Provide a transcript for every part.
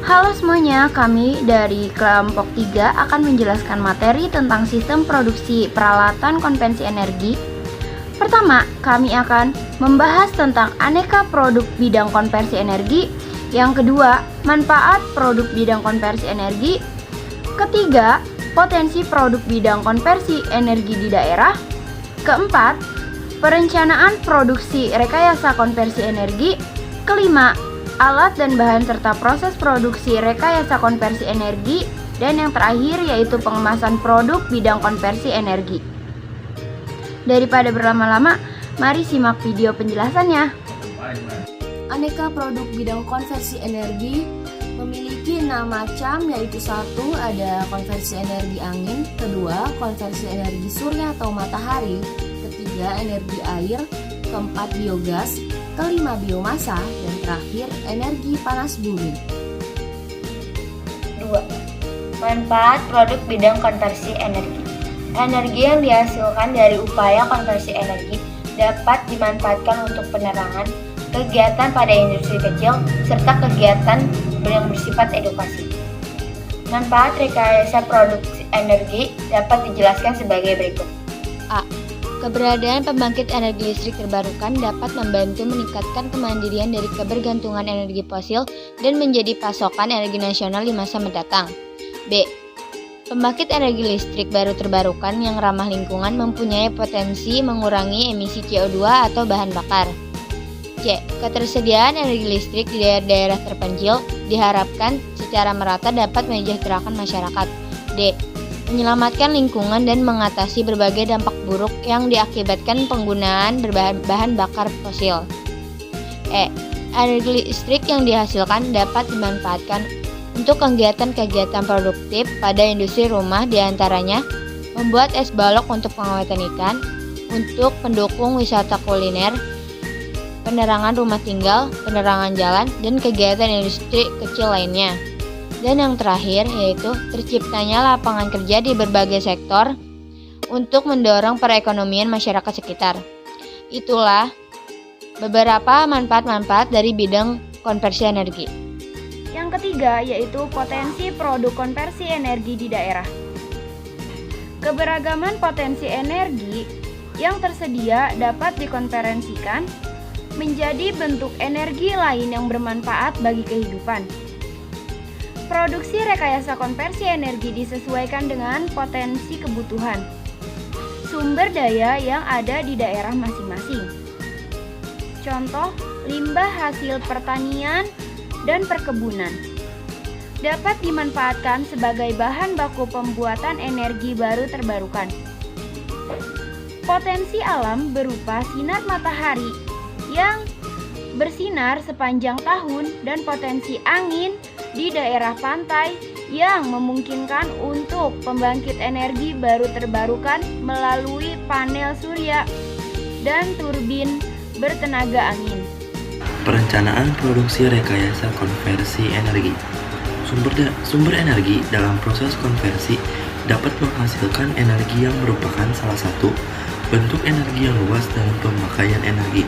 Halo semuanya, kami dari kelompok 3 akan menjelaskan materi tentang sistem produksi peralatan konversi energi. Pertama, kami akan membahas tentang aneka produk bidang konversi energi. Yang kedua, manfaat produk bidang konversi energi. Ketiga, potensi produk bidang konversi energi di daerah. Keempat, perencanaan produksi rekayasa konversi energi. Kelima, alat dan bahan serta proses produksi rekayasa konversi energi. Dan yang terakhir yaitu pengemasan produk bidang konversi energi. Daripada berlama-lama, mari simak video penjelasannya. Aneka produk bidang konversi energi memiliki 6 macam, yaitu 1. Ada konversi energi angin. Kedua, konversi energi surya atau matahari. Ketiga, energi air. Keempat, biogas. Kelima, biomasa. Dan terakhir, energi panas bumi. 2. Manfaat produk bidang konversi energi. Energi yang dihasilkan dari upaya konversi energi dapat dimanfaatkan untuk penerangan, kegiatan pada industri kecil, serta kegiatan yang bersifat edukasi. Manfaat rekayasa produksi energi dapat dijelaskan sebagai berikut. A. Keberadaan pembangkit energi listrik terbarukan dapat membantu meningkatkan kemandirian dari kebergantungan energi fosil dan menjadi pasokan energi nasional di masa mendatang. B. Pembangkit energi listrik baru terbarukan yang ramah lingkungan mempunyai potensi mengurangi emisi CO2 atau bahan bakar. C. Ketersediaan energi listrik di daerah-daerah terpencil diharapkan secara merata dapat mensejahterakan masyarakat. D. Menyelamatkan lingkungan dan mengatasi berbagai dampak buruk yang diakibatkan penggunaan bahan bakar fosil. E. Energi listrik yang dihasilkan dapat dimanfaatkan untuk kegiatan-kegiatan produktif pada industri rumah, diantaranya membuat es balok untuk pengawetan ikan, untuk pendukung wisata kuliner, penerangan rumah tinggal, penerangan jalan, dan kegiatan industri kecil lainnya. Dan yang terakhir yaitu terciptanya lapangan kerja di berbagai sektor untuk mendorong perekonomian masyarakat sekitar. Itulah beberapa manfaat-manfaat dari bidang konversi energi. Yang ketiga yaitu potensi produk konversi energi di daerah. Keberagaman potensi energi yang tersedia dapat dikonversikan menjadi bentuk energi lain yang bermanfaat bagi kehidupan. Produksi rekayasa konversi energi disesuaikan dengan potensi kebutuhan sumber daya yang ada di daerah masing-masing. Contoh, limbah hasil pertanian dan perkebunan dapat dimanfaatkan sebagai bahan baku pembuatan energi baru terbarukan. Potensi alam berupa sinar matahari yang bersinar sepanjang tahun dan potensi angin di daerah pantai yang memungkinkan untuk pembangkit energi baru terbarukan melalui panel surya dan turbin bertenaga angin. Perencanaan produksi rekayasa konversi energi. Sumber energi dalam proses konversi dapat menghasilkan energi yang merupakan salah satu bentuk energi yang luas dalam pemakaian energi.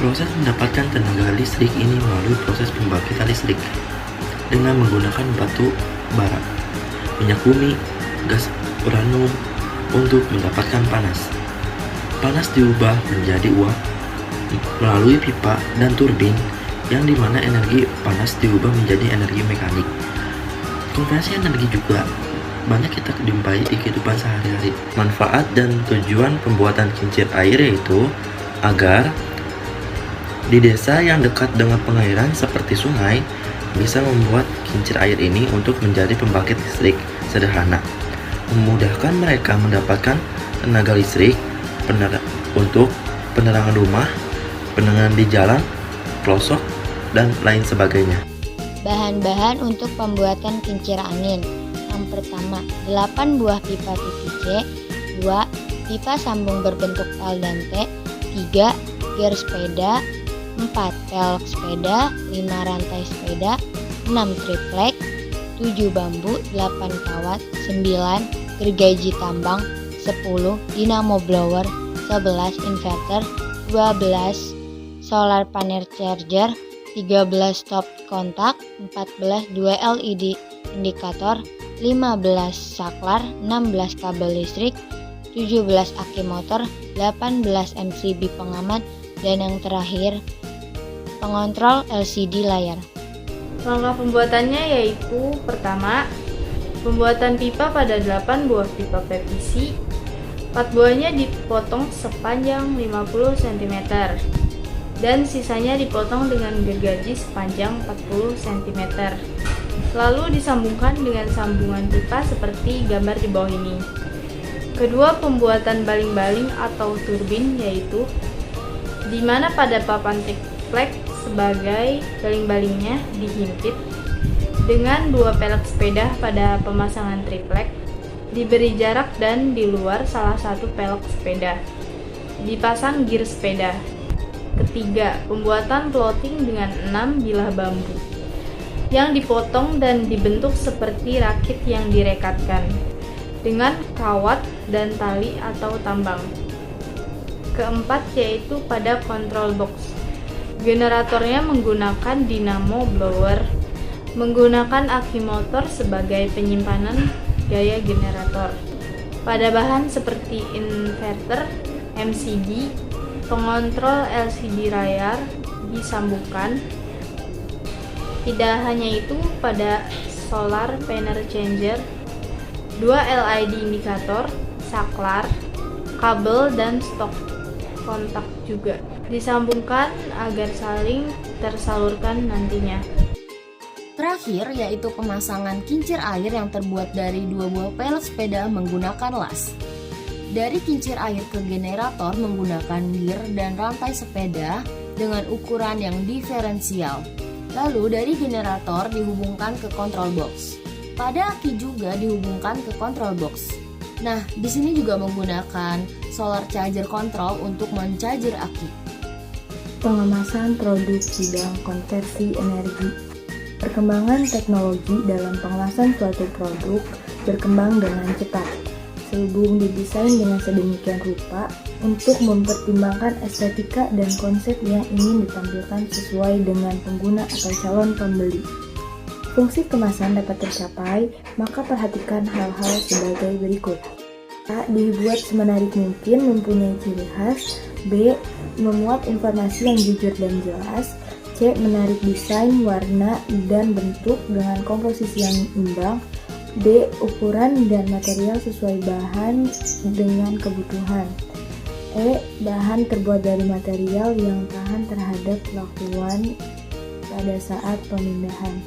Proses mendapatkan tenaga listrik ini melalui proses pembangkitan listrik dengan menggunakan batu bara, minyak bumi, gas uranium untuk mendapatkan panas. Panas diubah menjadi uap melalui pipa dan turbin, yang dimana energi panas diubah menjadi energi mekanik. Konversi energi juga banyak kita jumpai di kehidupan sehari-hari. Manfaat dan tujuan pembuatan kincir air yaitu agar di desa yang dekat dengan pengairan seperti sungai bisa membuat kincir air ini untuk menjadi pembangkit listrik sederhana, memudahkan mereka mendapatkan tenaga listrik untuk penerangan rumah, penerangan di jalan, pelosok, dan lain sebagainya. Bahan-bahan untuk pembuatan kincir angin. Yang pertama, 8 buah pipa PVC, 2 pipa sambung berbentuk L dan T, 3 gear sepeda, 4 pelek sepeda, 5 rantai sepeda, 6 triplek, 7 bambu, 8 kawat, 9 gergaji tambang, 10 dinamo blower, 11 inverter, 12 solar panel charger, 13 stop kontak, 14 2 LED indikator, 15 saklar, 16 kabel listrik, 17 aki motor, 18 MCB pengaman, dan yang terakhir pengontrol LCD layar. Langkah pembuatannya yaitu pertama, pembuatan pipa pada 8 buah pipa PVC. 4 buahnya dipotong sepanjang 50 cm dan sisanya dipotong dengan gergaji sepanjang 40 cm. Lalu disambungkan dengan sambungan pipa seperti gambar di bawah ini. Kedua, pembuatan baling-baling atau turbin, yaitu di mana pada papan triplek sebagai baling-balingnya dihimpit dengan 2 pelek sepeda pada pemasangan triplek, diberi jarak dan di luar salah satu pelek sepeda dipasang gir sepeda. Ketiga, pembuatan floating dengan 6 bilah bambu yang dipotong dan dibentuk seperti rakit yang direkatkan dengan kawat dan tali atau tambang. Keempat, yaitu pada control box. Generatornya menggunakan dynamo blower, menggunakan aki motor sebagai penyimpanan gaya generator. Pada bahan seperti inverter, MCB, pengontrol LCD layar disambungkan. Tidak hanya itu, pada solar panel changer, 2 LED indikator, saklar, kabel, dan stop kontak juga disambungkan agar saling tersalurkan nantinya. Terakhir yaitu pemasangan kincir air yang terbuat dari 2 buah pelek sepeda menggunakan las. Dari kincir air ke generator menggunakan gear dan rantai sepeda dengan ukuran yang diferensial. Lalu dari generator dihubungkan ke control box. Pada aki juga dihubungkan ke control box. Nah, di sini juga menggunakan solar charger control untuk mencajer aki. Pengemasan produk bidang konversi energi. Perkembangan teknologi dalam pengemasan suatu produk berkembang dengan cepat, sehubung didesain dengan sedemikian rupa untuk mempertimbangkan estetika dan konsep yang ingin ditampilkan sesuai dengan pengguna atau calon pembeli. Fungsi kemasan dapat tercapai, maka perhatikan hal-hal sebagai berikut. A. Dibuat semenarik mungkin, mempunyai ciri khas. B. Memuat informasi yang jujur dan jelas. C. Menarik desain, warna, dan bentuk dengan komposisi yang imbang. D. Ukuran dan material sesuai bahan dengan kebutuhan. E. Bahan terbuat dari material yang tahan terhadap lakuan pada saat pemindahan.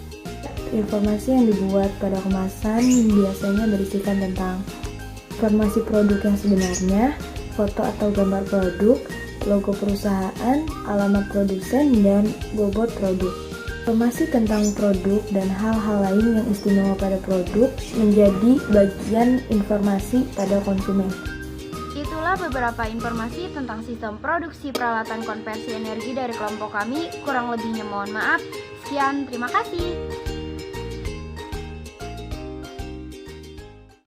Informasi yang dibuat pada kemasan biasanya berisikan tentang informasi produk yang sebenarnya, foto atau gambar produk, logo perusahaan, alamat produsen, dan bobot produk. Informasi tentang produk dan hal-hal lain yang istimewa pada produk menjadi bagian informasi pada konsumen. Itulah beberapa informasi tentang sistem produksi peralatan konversi energi dari kelompok kami. Kurang lebihnya mohon maaf. Sekian, terima kasih.